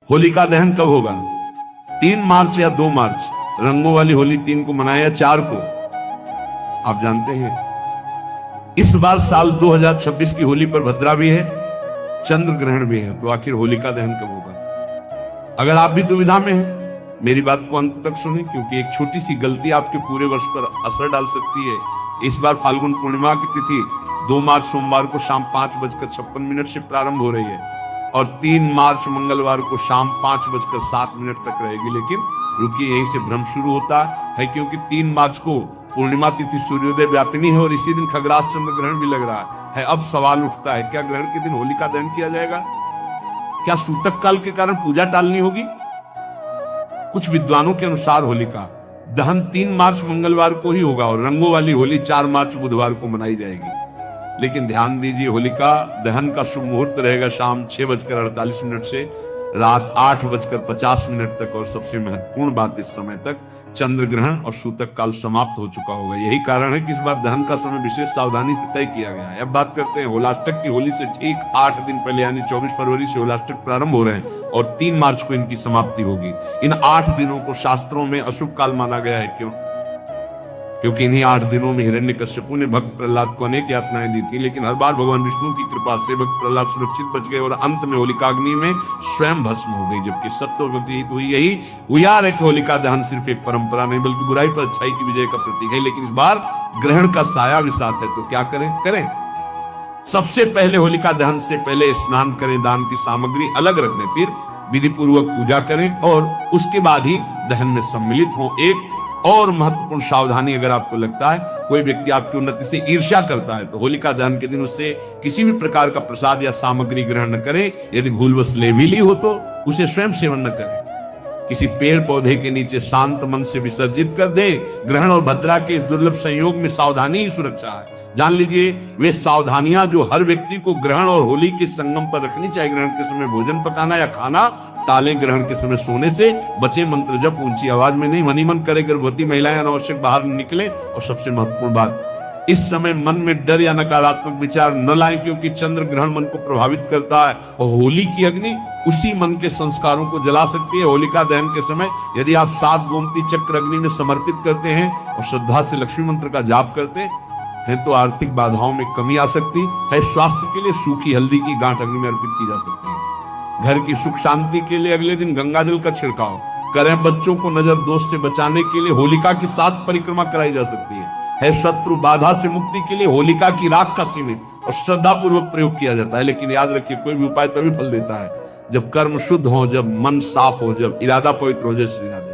होलिका दहन कब होगा? 3 मार्च या 2 मार्च? रंगों वाली होली 3 को मनाया या 4 को? आप जानते हैं इस बार साल 2026 की होली पर भद्रा भी है, चंद्र ग्रहण भी है, तो आखिर होलिका दहन कब होगा? अगर आप भी दुविधा में हैं, मेरी बात को अंत तक सुने, क्योंकि एक छोटी सी गलती आपके पूरे वर्ष पर असर डाल सकती है। इस बार फाल्गुन पूर्णिमा की तिथि 2 मार्च सोमवार को शाम 5:56 से प्रारंभ हो रही है और 3 मार्च मंगलवार को शाम 5:07 तक रहेगी। लेकिन रुकिए, यहीं से भ्रम शुरू होता है, क्योंकि 3 मार्च को पूर्णिमा तिथि सूर्योदय व्यापिनी है और इसी दिन खगरास चंद्र ग्रहण भी लग रहा है। अब सवाल उठता है, क्या ग्रहण के दिन होलिका दहन किया जाएगा? क्या सूतक काल के कारण पूजा टालनी होगी? कुछ विद्वानों के अनुसार होलिका दहन 3 मार्च मंगलवार को ही होगा और रंगों वाली होली 4 मार्च बुधवार को मनाई जाएगी। लेकिन ध्यान दीजिए, होलिका दहन का शुभ मुहूर्त रहेगा शाम 6:48 से रात 8:50 तक और सबसे महत्वपूर्ण बात, इस समय तक चंद्र ग्रहण और सूतक काल समाप्त हो चुका होगा। यही कारण है कि इस बार दहन का समय विशेष सावधानी से तय किया गया है। अब बात करते हैं होलाष्टक की। होली से ठीक 8 दिन पहले यानी 24 फरवरी से होलाष्टक प्रारंभ हो रहे हैं और 3 मार्च को इनकी समाप्ति होगी। इन 8 दिनों को शास्त्रों में अशुभ काल माना गया है। क्यों? क्योंकि इन्हीं 8 दिनों में हिरण्यकश्यपु ने भक्त प्रहलाद को अनेक यातनाएं दी थी, लेकिन हर बार भगवान विष्णु की कृपा से भक्त प्रहलाद सुरक्षित बच गए और अंत में होलिकाग्नि में स्वयं भस्म हो गई। जबकि सत्य हुई यही हुआ है कि होलिका दहन सिर्फ एक परंपरा नहीं बल्कि बुराई पर अच्छाई की विजय का प्रतीक है। लेकिन इस बार ग्रहण का साया भी साथ है, तो क्या करें? सबसे पहले होलिका दहन से पहले स्नान करें, दान की सामग्री अलग रख दें, फिर विधि पूर्वक पूजा करें और उसके बाद ही दहन में सम्मिलित हों। एक और महत्वपूर्ण सावधानी, अगर आपको लगता है कोई व्यक्ति आपकी उन्नति से ईर्ष्या करता है तो होलिका दहन के दिन उससे किसी भी प्रकार का प्रसाद या सामग्री ग्रहण न करें। यदि भूलवश ले भी ली हो तो उसे स्वयं सेवन न करें। किसी पेड़ पौधे के नीचे शांत मन से विसर्जित कर दे। ग्रहण और भद्रा के इस दुर्लभ संयोग में सावधानी ही सुरक्षा है। जान लीजिए, वे सावधानियां जो हर व्यक्ति को ग्रहण और होली के संगम पर रखनी चाहिए। ग्रहण के समय भोजन पकाना या खाना टालें, ग्रहण के समय सोने से बचे, मंत्र जप ऊंची आवाज में नहीं, मन ही मन करे, गर्भवती महिलाएं अनावश्यक बाहर निकले। और सबसे महत्वपूर्ण बात, इस समय मन में डर या नकारात्मक विचार न लाएं, क्योंकि चंद्र ग्रहण मन को प्रभावित करता है और होली की अग्नि उसी मन के संस्कारों को जला सकती है। होलिका दहन के समय यदि आप 7 गोमती चक्र अग्नि में समर्पित करते हैं और श्रद्धा से लक्ष्मी मंत्र का जाप करते हैं तो आर्थिक बाधाओं में कमी आ सकती है। स्वास्थ्य के लिए सूखी हल्दी की गांठ अग्नि में अर्पित की जा सकती है। घर की सुख शांति के लिए अगले दिन गंगा जल का छिड़काव करें। बच्चों को नजर दोष से बचाने के लिए होलिका की 7 परिक्रमा कराई जा सकती है। शत्रु बाधा से मुक्ति के लिए होलिका की राख का सीमित और श्रद्धा पूर्वक प्रयोग किया जाता है। लेकिन याद रखिए, कोई भी उपाय तभी फल देता है जब कर्म शुद्ध हो, जब मन साफ हो, जब इरादा पवित्र हो। जय श्री राधे।